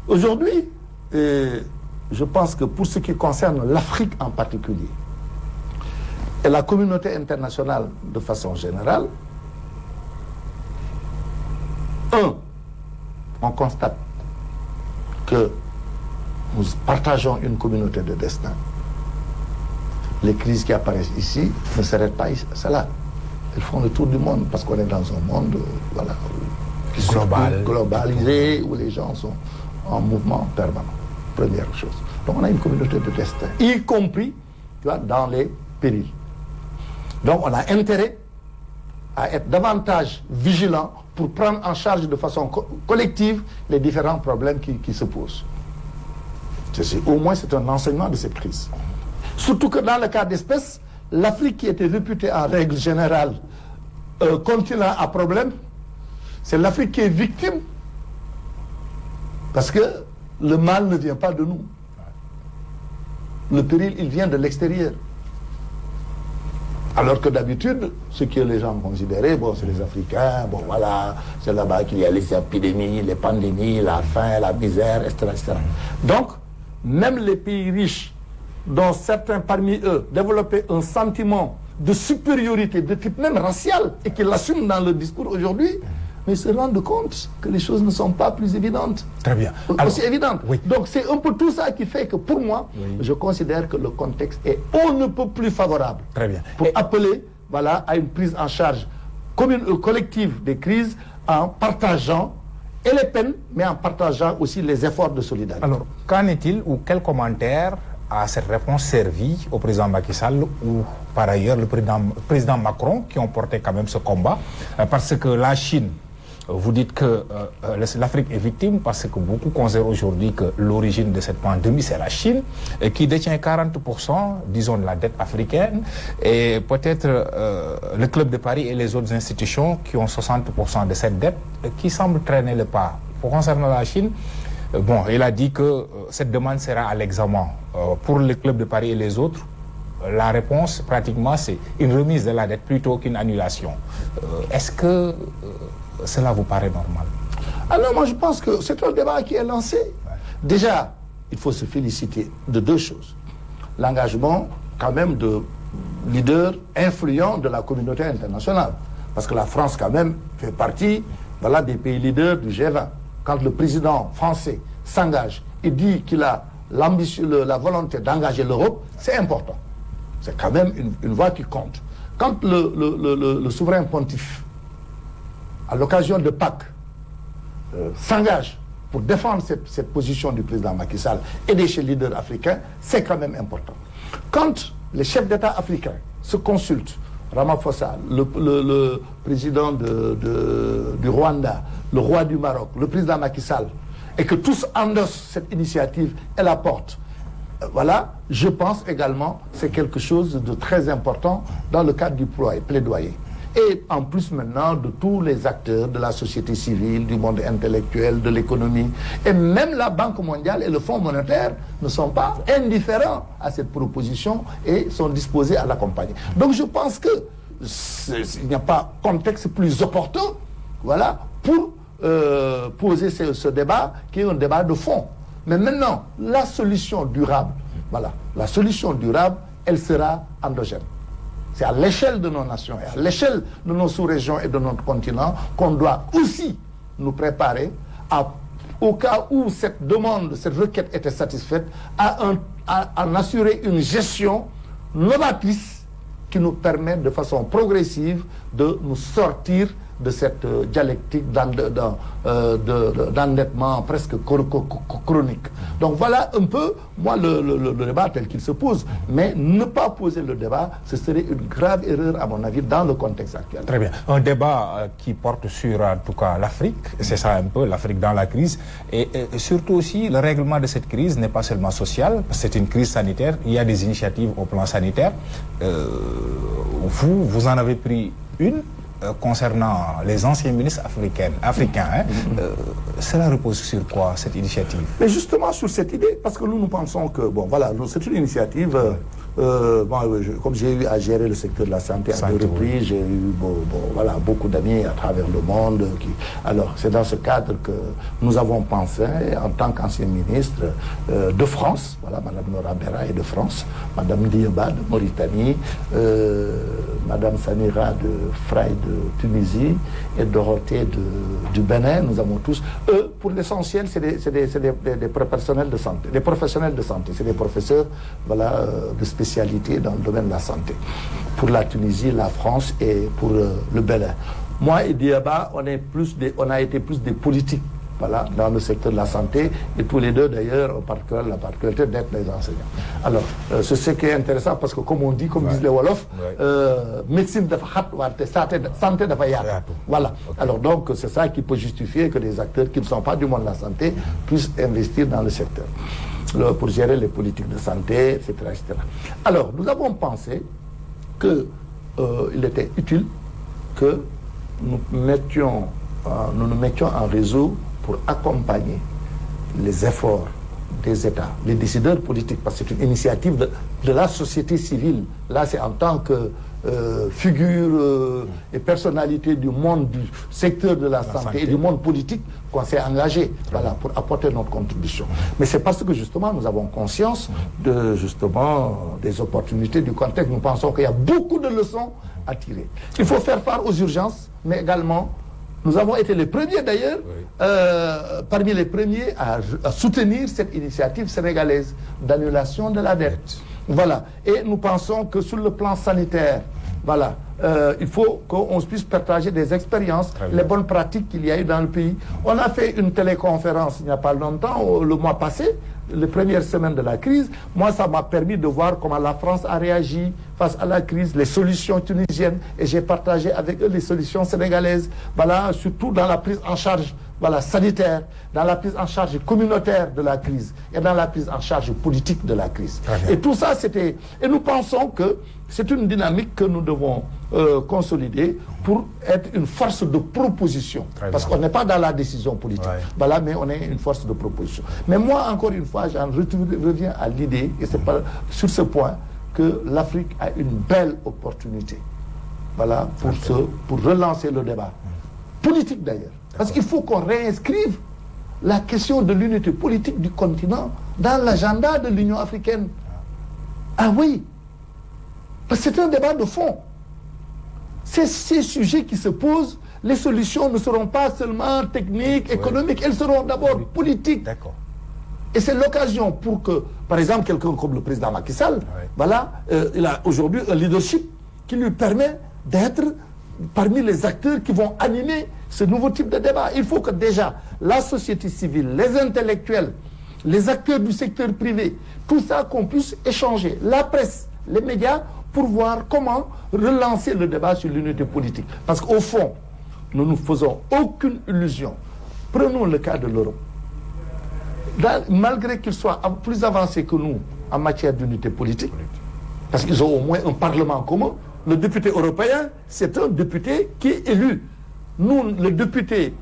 Speaker 1: Aujourd'hui, je pense que pour ce qui concerne l'Afrique en particulier, et la communauté internationale de façon générale, on constate que nous partageons une communauté de destin. Les crises qui apparaissent ici ne s'arrêtent pas ici, c'est là. Elles font le tour du monde parce qu'on est dans un monde globalisé où les gens sont en mouvement permanent. Première chose. Donc on a une communauté de destin, y compris dans les périls. Donc on a intérêt à être davantage vigilant pour prendre en charge de façon collective les différents problèmes qui se posent. Au moins c'est un enseignement de cette crise. Surtout que dans le cas d'espèce, l'Afrique qui était réputée en règle générale continent à problème, c'est l'Afrique qui est victime parce que le mal ne vient pas de nous. Le péril, il vient de l'extérieur. Alors que d'habitude, ce que les gens considéraient, bon, c'est les Africains, bon voilà, c'est là-bas qu'il y a les épidémies, les pandémies, la faim, la misère, etc., etc. Donc, même les pays riches, dont certains parmi eux développaient un sentiment de supériorité de type même racial, et qu'ils l'assument dans le discours aujourd'hui, mais ils se rendent compte que les choses ne sont pas plus évidentes.
Speaker 2: Très bien.
Speaker 1: Aussi évidentes.
Speaker 2: Oui.
Speaker 1: Donc c'est un peu tout ça qui fait que pour moi, je considère que le contexte est on ne peut plus favorable.
Speaker 2: Très bien.
Speaker 1: Pour appeler à une prise en charge collective des crises en partageant et les peines, mais en partageant aussi les efforts de solidarité.
Speaker 2: Alors, qu'en est-il ou quel commentaire à cette réponse servie au président Macky Sall ou par ailleurs le président Macron qui ont porté quand même ce combat parce que la Chine, vous dites que l'Afrique est victime parce que beaucoup considèrent aujourd'hui que l'origine de cette pandémie c'est la Chine qui détient 40% disons de la dette africaine et peut-être le Club de Paris et les autres institutions qui ont 60% de cette dette qui semblent traîner le pas. Pour concernant la Chine, bon, il a dit que cette demande sera à l'examen. Pour le Club de Paris et les autres, la réponse, pratiquement, c'est une remise de la dette plutôt qu'une annulation. Est-ce que cela vous paraît normal?
Speaker 1: Alors, moi, je pense que c'est un débat qui est lancé. Déjà, il faut se féliciter de deux choses. L'engagement, quand même, de leaders influents de la communauté internationale. Parce que la France, quand même, fait partie des pays leaders du G20. Quand le président français s'engage et dit qu'il a la volonté d'engager l'Europe, c'est important. C'est quand même une voix qui compte. Quand le souverain pontife, à l'occasion de Pâques, s'engage pour défendre cette position du président Macky Sall et des chefs leaders africains, c'est quand même important. Quand les chefs d'État africains se consultent, Ramaphosa, le président du Rwanda, le roi du Maroc, le président Macky Sall, et que tous endossent cette initiative et la portent. Je pense également que c'est quelque chose de très important dans le cadre du plaidoyer. Et en plus maintenant de tous les acteurs de la société civile, du monde intellectuel, de l'économie. Et même la Banque mondiale et le Fonds monétaire ne sont pas indifférents à cette proposition et sont disposés à l'accompagner. Donc je pense qu'il n'y a pas contexte plus opportun pour poser ce débat qui est un débat de fond. Mais maintenant, la solution durable, la solution durable, elle sera endogène. C'est à l'échelle de nos nations et à l'échelle de nos sous-régions et de notre continent qu'on doit aussi nous préparer au cas où cette demande, cette requête était satisfaite, à en assurer une gestion novatrice qui nous permet de façon progressive de nous sortir de cette dialectique d'endettement presque chronique. Donc voilà un peu, moi, le débat tel qu'il se pose. Mais ne pas poser le débat, ce serait une grave erreur, à mon avis, dans le contexte actuel.
Speaker 2: Très bien. Un débat qui porte sur, en tout cas, l'Afrique. C'est ça un peu, l'Afrique dans la crise. Et surtout aussi, le règlement de cette crise n'est pas seulement social, parce que c'est une crise sanitaire. Il y a des initiatives au plan sanitaire. Vous en avez pris une concernant les anciens ministres africains. Cela repose sur quoi, cette initiative?
Speaker 1: Mais justement sur cette idée, parce que nous pensons que, bon, voilà, c'est une initiative... comme j'ai eu à gérer le secteur de la santé à deux reprises, j'ai eu voilà, beaucoup d'amis à travers le monde. Alors, c'est dans ce cadre que nous avons pensé, en tant qu'ancien ministre de France, voilà, Mme Nora Berra est de France, Mme Diaba de Mauritanie, Mme Samira de Fray de Tunisie et Dorothée du Bénin. Nous avons tous, eux, pour l'essentiel, c'est des professionnels de santé. Des professionnels de santé, c'est des professeurs, voilà, de spécialité dans le domaine de la santé. Pour la Tunisie, la France et pour le Bénin. Moi et Diaba, on a été plus des politiques, voilà, dans le secteur de la santé, et tous les deux d'ailleurs, la particularité d'être les enseignants. Alors, c'est ce qui est intéressant, parce que comme on dit, comme disent les Wolofs, médecine de santé de voilà. Okay. Alors donc, c'est ça qui peut justifier que des acteurs qui ne sont pas du monde de la santé puissent investir dans le secteur pour gérer les politiques de santé, etc., etc. Alors, nous avons pensé qu'il était utile que nous nous mettions en réseau pour accompagner les efforts des États, les décideurs politiques, parce que c'est une initiative de la société civile. Là, c'est en tant que figure et personnalité du monde, du secteur de la santé et du monde politique qu'on s'est engagé, voilà, pour apporter notre contribution. Mais c'est parce que justement nous avons conscience des opportunités du contexte. Nous pensons qu'il y a beaucoup de leçons à tirer. Il faut faire part aux urgences, mais également nous avons été les premiers d'ailleurs, parmi les premiers à soutenir cette initiative sénégalaise d'annulation de la dette. Voilà. Et nous pensons que sur le plan sanitaire, voilà, il faut qu'on puisse partager des expériences, les bonnes pratiques qu'il y a eu dans le pays. On a fait une téléconférence il n'y a pas longtemps, le mois passé, les premières semaines de la crise. Moi, ça m'a permis de voir comment la France a réagi face à la crise, les solutions tunisiennes, et j'ai partagé avec eux les solutions sénégalaises, voilà, surtout dans la prise en charge, voilà, sanitaire, dans la prise en charge communautaire de la crise et dans la prise en charge politique de la crise. Et tout ça, c'était... Et nous pensons que c'est une dynamique que nous devons consolider pour être une force de proposition. Parce qu'on n'est pas dans la décision politique, voilà, mais on est une force de proposition. Mais moi, encore une fois, j'en reviens à l'idée, et c'est pas sur ce point, que l'Afrique a une belle opportunité, voilà, pour relancer le débat. Politique d'ailleurs. Parce qu'il faut qu'on réinscrive la question de l'unité politique du continent dans l'agenda de l'Union africaine. Ah oui, parce que c'est un débat de fond. C'est ces sujets qui se posent, les solutions ne seront pas seulement techniques, économiques, elles seront d'abord politiques. Et c'est l'occasion pour que, par exemple, quelqu'un comme le président Macky Sall, voilà, il a aujourd'hui un leadership qui lui permet d'être parmi les acteurs qui vont animer ce nouveau type de débat. Il faut que déjà la société civile, les intellectuels, les acteurs du secteur privé, tout ça qu'on puisse échanger, la presse, les médias, pour voir comment relancer le débat sur l'unité politique. Parce qu'au fond, nous ne faisons aucune illusion. Prenons le cas de l'Europe. Malgré qu'ils soient plus avancés que nous en matière d'unité politique, parce qu'ils ont au moins un parlement commun, le député européen, c'est un député qui est élu. Nous, le député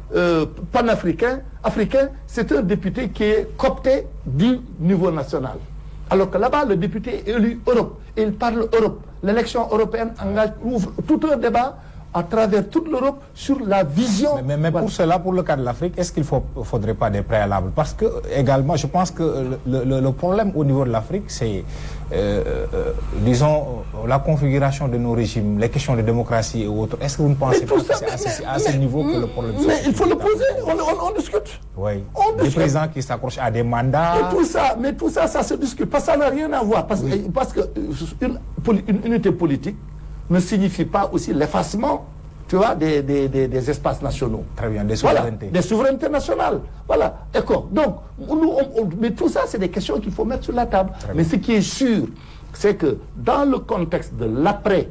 Speaker 1: panafricain, c'est un député qui est coopté du niveau national. Alors que là-bas, le député est élu Europe. Et il parle Europe. L'élection européenne ouvre tout un débat à travers toute l'Europe sur la vision.
Speaker 2: Mais pour cela, pour le cas de l'Afrique, est-ce qu'il ne faudrait pas des préalables? Parce que, également, je pense que le problème au niveau de l'Afrique, c'est, disons, la configuration de nos régimes, les questions de démocratie et autres. Est-ce que vous ne pensez pas que c'est à ce niveau que le problème se pose?
Speaker 1: Mais il faut le poser, on discute.
Speaker 2: Oui, des présidents qui s'accrochent à des mandats.
Speaker 1: Mais tout ça, ça se discute. Parce que ça n'a rien à voir. Parce que une unité politique ne signifie pas aussi l'effacement tu vois, des espaces nationaux.
Speaker 2: Très bien, des souverainetés.
Speaker 1: Voilà, des souverainetés nationales. Voilà, d'accord. Donc, mais tout ça, c'est des questions qu'il faut mettre sur la table. Mais ce qui est sûr, c'est que dans le contexte de l'après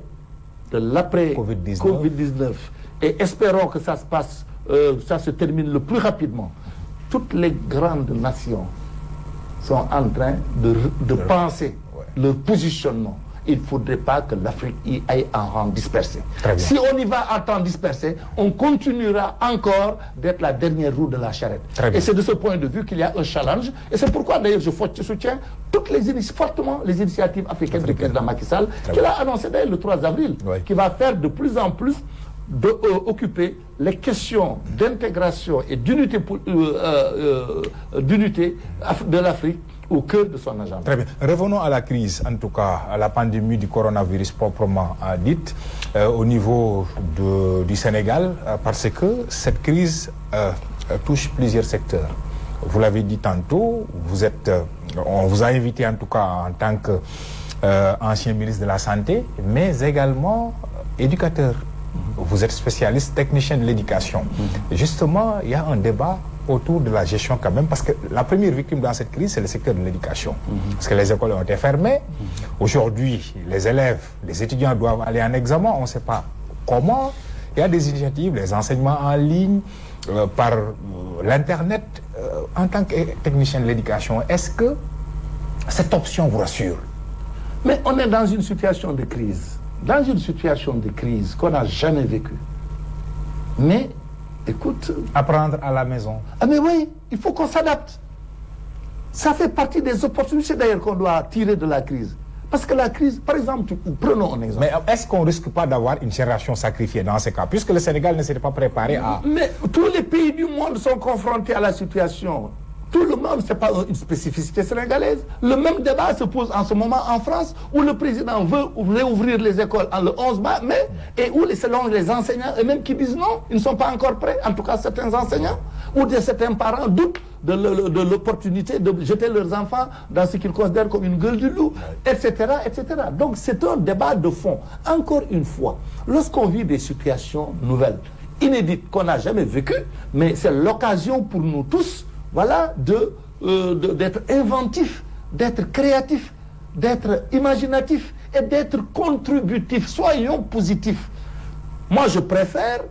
Speaker 1: Covid-19, et espérons que ça se passe, ça se termine le plus rapidement, toutes les grandes nations sont en train de penser leur positionnement. Il ne faudrait pas que l'Afrique y aille en rang dispersé. Si on y va en temps dispersé, on continuera encore d'être la dernière roue de la charrette. Et c'est de ce point de vue qu'il y a un challenge. Et c'est pourquoi d'ailleurs je soutiens fortement les initiatives africaines du président Macky Sall, qu'il a annoncé d'ailleurs le 3 avril, qui va faire de plus en plus occuper les questions d'intégration et d'unité de l'Afrique au cœur de son agenda.
Speaker 2: Très bien. Revenons à la crise, en tout cas, à la pandémie du coronavirus proprement dite, au niveau du Sénégal, parce que cette crise touche plusieurs secteurs. Vous l'avez dit tantôt, on vous a invité en tout cas en tant qu'ancien ministre de la Santé, mais également éducateur. Vous êtes spécialiste technicien de l'éducation. Justement, il y a un débat autour de la gestion quand même, parce que la première victime dans cette crise, c'est le secteur de l'éducation. Parce que les écoles ont été fermées. Aujourd'hui, les élèves, les étudiants doivent aller en examen, on ne sait pas comment. Il y a des initiatives, les enseignements en ligne, par l'Internet. En tant que technicien de l'éducation, est-ce que cette option vous rassure?
Speaker 1: Mais on est dans une situation de crise. Dans une situation de crise qu'on n'a jamais vécue. Mais, écoute...
Speaker 2: Apprendre à la maison.
Speaker 1: Ah mais oui, il faut qu'on s'adapte. Ça fait partie des opportunités d'ailleurs qu'on doit tirer de la crise. Parce que la crise, par exemple, prenons un exemple.
Speaker 2: Mais est-ce qu'on ne risque pas d'avoir une génération sacrifiée dans ces cas, puisque le Sénégal ne s'était pas préparé à...
Speaker 1: Mais tous les pays du monde sont confrontés à la situation. Tout le monde, ce n'est pas une spécificité sénégalaise. Le même débat se pose en ce moment en France, où le président veut réouvrir les écoles le 11 mai, et où, selon les enseignants eux-mêmes qui disent non, ils ne sont pas encore prêts, en tout cas certains enseignants, ou certains parents doutent de l'opportunité de jeter leurs enfants dans ce qu'ils considèrent comme une gueule du loup, etc., etc. Donc c'est un débat de fond. Encore une fois, lorsqu'on vit des situations nouvelles, inédites, qu'on n'a jamais vécues, mais c'est l'occasion pour nous tous, voilà, d'être inventif, d'être créatif, d'être imaginatif et d'être contributif. Soyons positifs. Moi, je préfère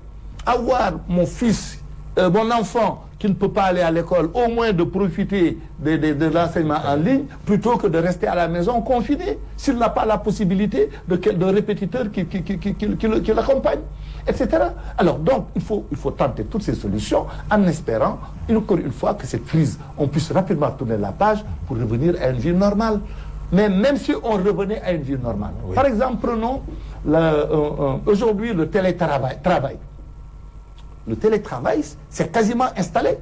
Speaker 1: avoir mon fils, mon enfant qui ne peut pas aller à l'école, au moins de profiter de l'enseignement en ligne, plutôt que de rester à la maison confiné, s'il n'a pas la possibilité de répétiteur qui l'accompagne, etc. Alors donc, il faut tenter toutes ces solutions en espérant, encore une fois, que cette crise, on puisse rapidement tourner la page pour revenir à une vie normale. Mais même si on revenait à une vie normale. Oui. Par exemple, prenons aujourd'hui le télétravail. Le télétravail, c'est quasiment installé.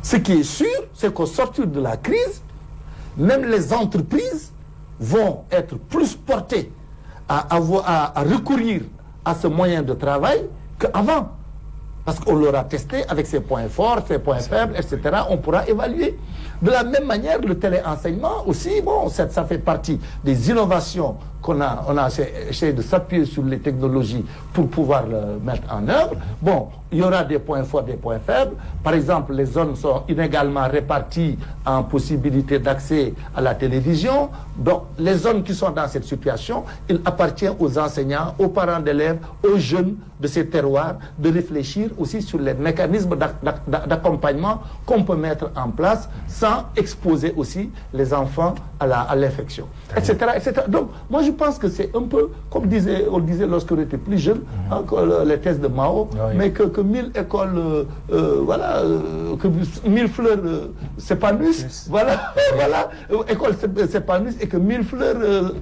Speaker 1: Ce qui est sûr, c'est qu'au sortir de la crise, même les entreprises vont être plus portées à recourir à ce moyen de travail qu'avant. Parce qu'on l'aura testé avec ses points forts, ses points faibles, etc. On pourra évaluer. De la même manière, le téléenseignement aussi, bon, ça fait partie des innovations qu'on a essayé de s'appuyer sur les technologies pour pouvoir le mettre en œuvre. Bon, il y aura des points forts, des points faibles. Par exemple, les zones sont inégalement réparties en possibilité d'accès à la télévision. Donc, les zones qui sont dans cette situation, il appartient aux enseignants, aux parents d'élèves, aux jeunes de ces terroirs de réfléchir aussi sur les mécanismes d'accompagnement qu'on peut mettre en place sans exposer aussi les enfants à l'infection, etc., etc. Donc, moi, je pense que c'est un peu, comme on disait lorsqu'on était plus jeune, les thèses de Mao, mais que 1000 écoles, que 1000 fleurs s'épanouissent, voilà, écoles s'épanouissent et que 1000 fleurs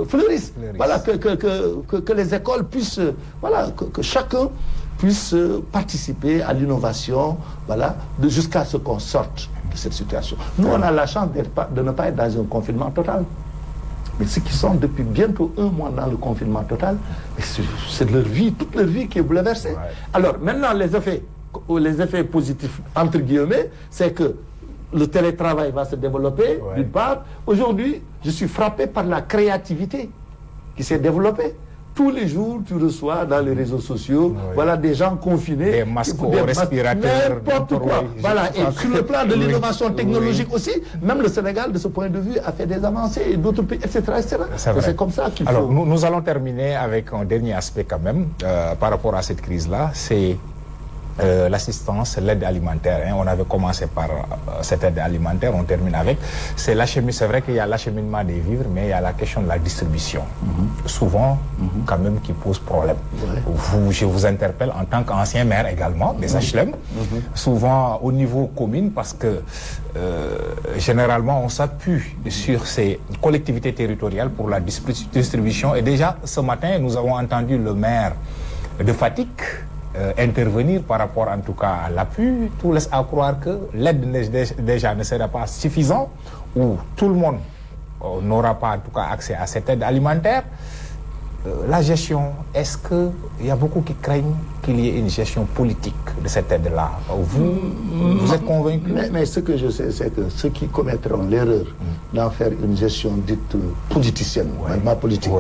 Speaker 1: fleurissent. Voilà, que les écoles puissent, voilà, que chacun puisse participer à l'innovation, voilà, jusqu'à ce qu'on sorte de cette situation. Nous, on a la chance de ne pas être dans un confinement total. Mais ceux qui sont depuis bientôt 1 mois dans le confinement total, c'est leur vie, toute leur vie qui est bouleversée. Ouais. Alors maintenant, les effets positifs, entre guillemets, c'est que le télétravail va se développer, d'une part. Aujourd'hui, je suis frappé par la créativité qui s'est développée. tous les jours, tu reçois dans les réseaux sociaux, voilà, des gens confinés.
Speaker 2: Des masques au respirateur.
Speaker 1: N'importe quoi. Voilà. Et sur le plan de l'innovation technologique aussi, même le Sénégal, de ce point de vue, a fait des avancées, et d'autres pays, etc. C'est comme ça qu'il faut...
Speaker 2: Alors, nous allons terminer avec un dernier aspect quand même, par rapport à cette crise-là, c'est l'assistance, l'aide alimentaire. On avait commencé par cette aide alimentaire, on termine avec. C'est vrai qu'il y a l'acheminement des vivres, mais il y a la question de la distribution. Souvent, quand même, qui pose problème. Je vous interpelle en tant qu'ancien maire également, des HLM, souvent au niveau commune, parce que généralement, on s'appuie sur ces collectivités territoriales pour la distribution. Et déjà, ce matin, nous avons entendu le maire de Fatick intervenir par rapport en tout cas à l'appui. Tout laisse à croire que l'aide déjà ne sera pas suffisante, ou tout le monde n'aura pas en tout cas accès à cette aide alimentaire. La gestion, est-ce qu'il y a beaucoup qui craignent qu'il y ait une gestion politique de cette aide-là? Vous êtes convaincu?
Speaker 1: Mais ce que je sais, c'est que ceux qui commettront l'erreur d'en faire une gestion dite politicienne,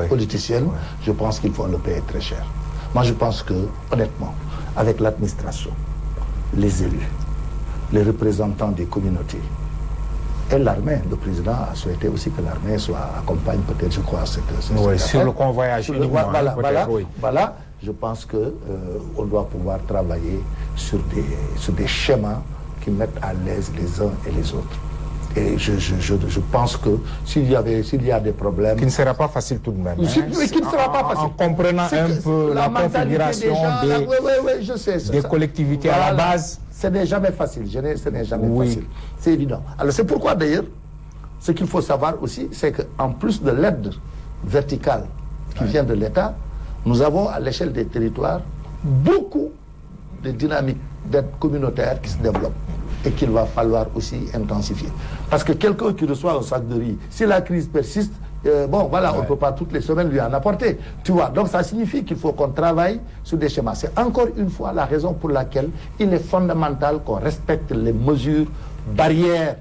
Speaker 1: politicienne, je pense qu'ils vont le payer très cher. Moi, je pense que, honnêtement, avec l'administration, les élus, les représentants des communautés et l'armée, le président a souhaité aussi que l'armée accompagne peut-être, je crois, cette
Speaker 2: sur le convoyage uniquement.
Speaker 1: Voilà, je pense qu'on doit pouvoir travailler sur des schémas qui mettent à l'aise les uns et les autres. Et je pense que s'il y a des problèmes...
Speaker 2: Qui ne sera pas facile tout de même.
Speaker 1: Qui ne sera pas facile.
Speaker 2: En comprenant un peu la configuration des collectivités à la base.
Speaker 1: Ce n'est jamais facile. Ce n'est jamais facile. C'est évident. Alors c'est pourquoi d'ailleurs, ce qu'il faut savoir aussi, c'est qu'en plus de l'aide verticale qui vient de l'État, nous avons à l'échelle des territoires beaucoup de dynamiques d'aide communautaire qui se développent et qu'il va falloir aussi intensifier. Parce que quelqu'un qui reçoit un sac de riz, si la crise persiste, on ne peut pas toutes les semaines lui en apporter. Tu vois, donc ça signifie qu'il faut qu'on travaille sur des schémas. C'est encore une fois la raison pour laquelle il est fondamental qu'on respecte les mesures barrières,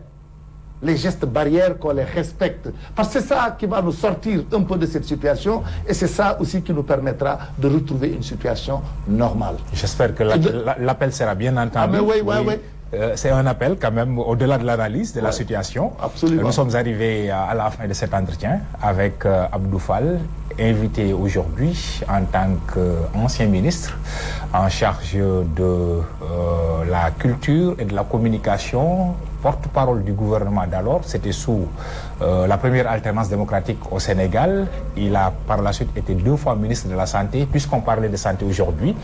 Speaker 1: les gestes barrières, qu'on les respecte. Parce que c'est ça qui va nous sortir un peu de cette situation, et c'est ça aussi qui nous permettra de retrouver une situation normale.
Speaker 2: J'espère que l'appel sera bien entendu. C'est un appel quand même au-delà de l'analyse de la situation.
Speaker 1: Absolument.
Speaker 2: Nous sommes arrivés à la fin de cet entretien avec Abdou Fall, invité aujourd'hui en tant qu'ancien ministre en charge de la culture et de la communication, porte-parole du gouvernement d'alors. C'était sous la première alternance démocratique au Sénégal. Il a par la suite été 2 fois ministre de la Santé, puisqu'on parlait de santé aujourd'hui.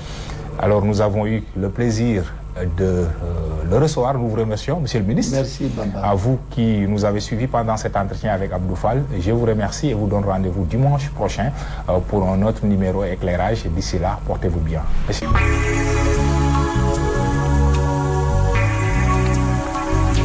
Speaker 2: Alors nous avons eu le plaisir de le recevoir. Nous vous remercions, Monsieur le ministre.
Speaker 1: Merci, Bamba.
Speaker 2: À vous qui nous avez suivis pendant cet entretien avec Abdou Fall, je vous remercie et vous donne rendez-vous dimanche prochain pour un autre numéro éclairage. D'ici là, portez-vous bien. Merci.